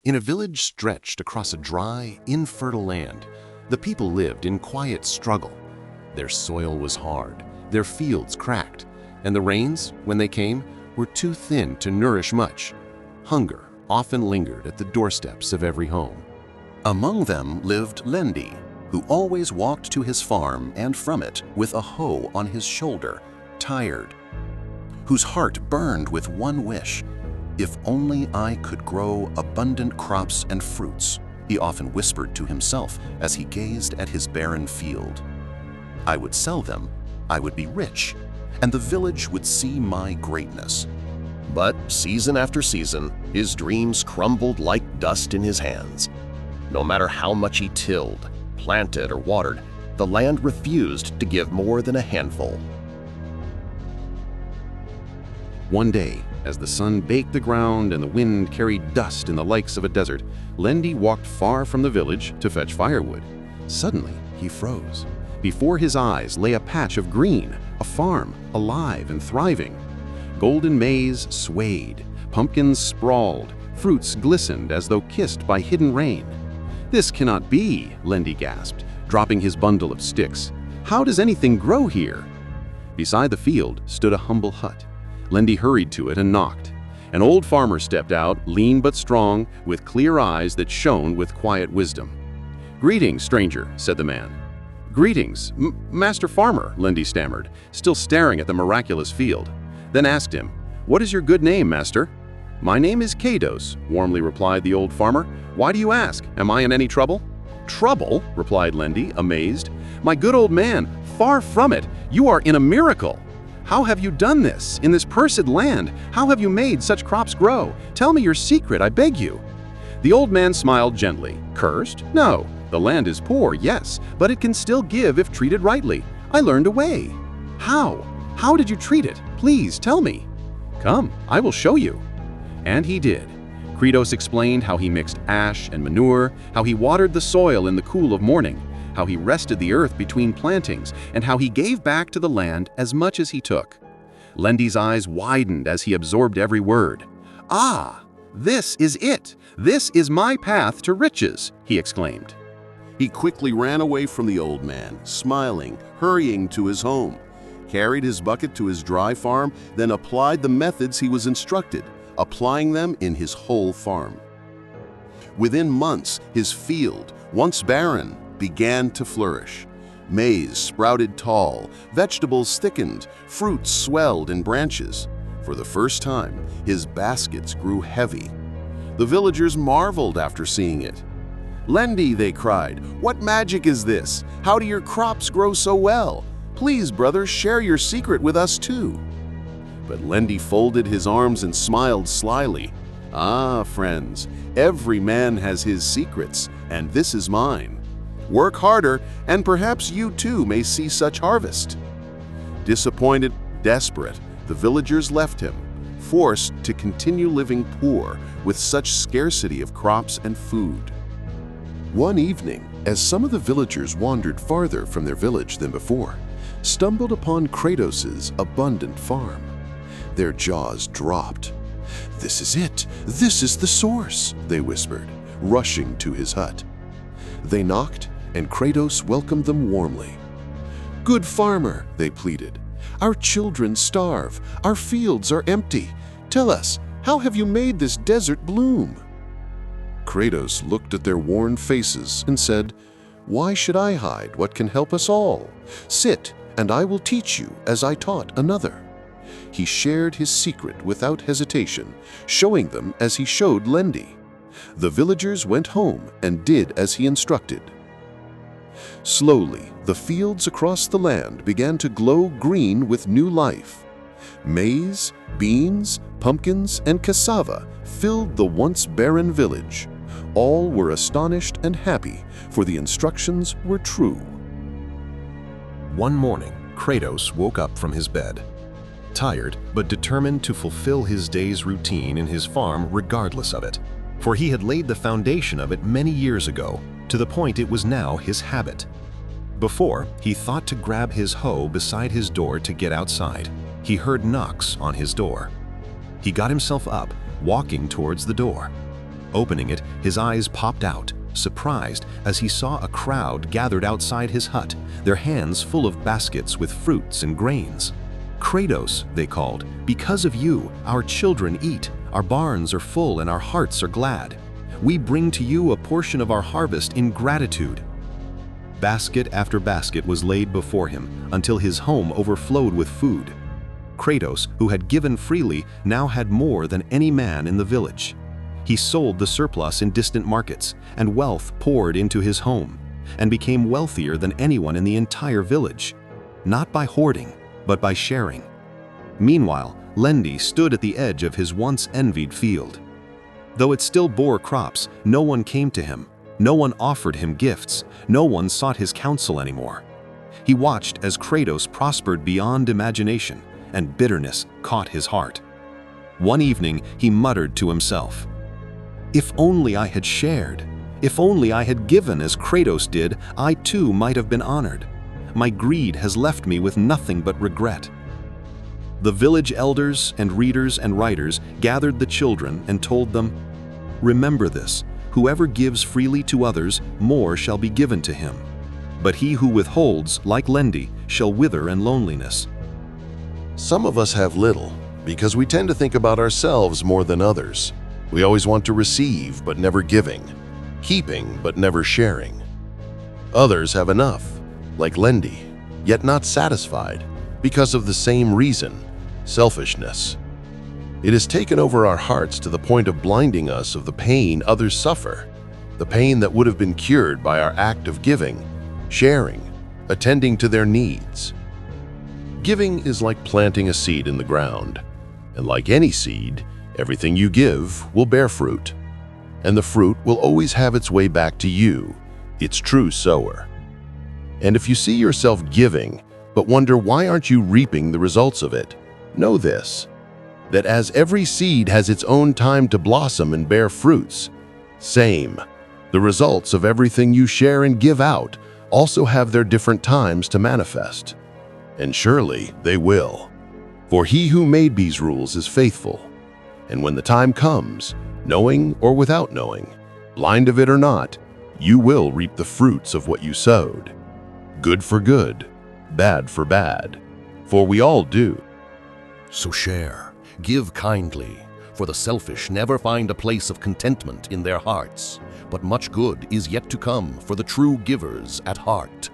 In a village stretched across a dry, infertile land, the people lived in quiet struggle. Their soil was hard, their fields cracked, and the rains, when they came, were too thin to nourish much. Hunger often lingered at the doorsteps of every home. Among them lived Lendi, who always walked to his farm and from it with a hoe on his shoulder, tired, whose heart burned with one wish. "If only I could grow abundant crops and fruits," he often whispered to himself as he gazed at his barren field. "I would sell them, I would be rich, and the village would see my greatness." But season after season, his dreams crumbled like dust in his hands. No matter how much he tilled, planted, or watered, the land refused to give more than a handful. One day, as the sun baked the ground and the wind carried dust in the likes of a desert, Lendi walked far from the village to fetch firewood. Suddenly, he froze. Before his eyes lay a patch of green, a farm, alive and thriving. Golden maize swayed, pumpkins sprawled, fruits glistened as though kissed by hidden rain. "This cannot be," Lendi gasped, dropping his bundle of sticks. "How does anything grow here?" Beside the field stood a humble hut. Lendi hurried to it and knocked. An old farmer stepped out, lean but strong, with clear eyes that shone with quiet wisdom. "Greetings, stranger," said the man. "Greetings, Master Farmer," Lendi stammered, still staring at the miraculous field. Then asked him, "What is your good name, master?" "My name is Kados," warmly replied the old farmer. "Why do you ask? Am I in any trouble?" "Trouble?" replied Lendi, amazed. "My good old man, far from it. You are in a miracle. How have you done this? In this cursed land, how have you made such crops grow? Tell me your secret, I beg you." The old man smiled gently. "Cursed? No. The land is poor, yes, but it can still give if treated rightly. I learned a way." "How? How did you treat it? Please tell me." "Come, I will show you." And he did. Kratos explained how he mixed ash and manure, how he watered the soil in the cool of morning, how he rested the earth between plantings, and how he gave back to the land as much as he took. Lendi's eyes widened as he absorbed every word. "Ah, this is it! This is my path to riches!" he exclaimed. He quickly ran away from the old man, smiling, hurrying to his home, carried his bucket to his dry farm, then applied the methods he was instructed, applying them in his whole farm. Within months, his field, once barren, began to flourish. Maize sprouted tall, vegetables thickened, fruits swelled in branches. For the first time, his baskets grew heavy. The villagers marveled after seeing it. "Lendi," they cried, "what magic is this? How do your crops grow so well? Please, brother, share your secret with us too." But Lendi folded his arms and smiled slyly. "Ah, friends, every man has his secrets, and this is mine. Work harder, and perhaps you too may see such harvest." Disappointed, desperate, the villagers left him, forced to continue living poor with such scarcity of crops and food. One evening, as some of the villagers wandered farther from their village than before, stumbled upon Kratos's abundant farm. Their jaws dropped. "This is it! This is the source!" they whispered, rushing to his hut. They knocked, and Kratos welcomed them warmly. "Good farmer," they pleaded, "our children starve, our fields are empty. Tell us, how have you made this desert bloom?" Kratos looked at their worn faces and said, "Why should I hide what can help us all? Sit, and I will teach you as I taught another." He shared his secret without hesitation, showing them as he showed Lendi. The villagers went home and did as he instructed. Slowly, the fields across the land began to glow green with new life. Maize, beans, pumpkins, and cassava filled the once barren village. All were astonished and happy, for the instructions were true. One morning, Kratos woke up from his bed. Tired, but determined to fulfill his day's routine in his farm regardless of it. For he had laid the foundation of it many years ago, to the point it was now his habit. Before, he thought to grab his hoe beside his door to get outside. He heard knocks on his door. He got himself up, walking towards the door. Opening it, his eyes popped out, surprised as he saw a crowd gathered outside his hut, their hands full of baskets with fruits and grains. "Kratos," they called, "because of you, our children eat, our barns are full and our hearts are glad. We bring to you a portion of our harvest in gratitude." Basket after basket was laid before him until his home overflowed with food. Kratos, who had given freely, now had more than any man in the village. He sold the surplus in distant markets, and wealth poured into his home, and became wealthier than anyone in the entire village, not by hoarding, but by sharing. Meanwhile, Lendi stood at the edge of his once envied field. Though it still bore crops, no one came to him, no one offered him gifts, no one sought his counsel anymore. He watched as Kratos prospered beyond imagination, and bitterness caught his heart. One evening, he muttered to himself, "If only I had shared, if only I had given as Kratos did, I too might have been honored. My greed has left me with nothing but regret." The village elders and readers and writers gathered the children and told them, "Remember this, whoever gives freely to others, more shall be given to him. But he who withholds, like Lendi, shall wither in loneliness." Some of us have little because we tend to think about ourselves more than others. We always want to receive but never giving, keeping but never sharing. Others have enough, like Lendi, yet not satisfied because of the same reason, selfishness. It has taken over our hearts to the point of blinding us of the pain others suffer, the pain that would have been cured by our act of giving, sharing, attending to their needs. Giving is like planting a seed in the ground, and like any seed, everything you give will bear fruit, and the fruit will always have its way back to you, its true sower. And if you see yourself giving, but wonder why aren't you reaping the results of it, know this, that as every seed has its own time to blossom and bear fruits, same, the results of everything you share and give out also have their different times to manifest. And surely they will. For he who made these rules is faithful. And when the time comes, knowing or without knowing, blind of it or not, you will reap the fruits of what you sowed. Good for good, bad for bad, for we all do. So share, give kindly, for the selfish never find a place of contentment in their hearts, but much good is yet to come for the true givers at heart.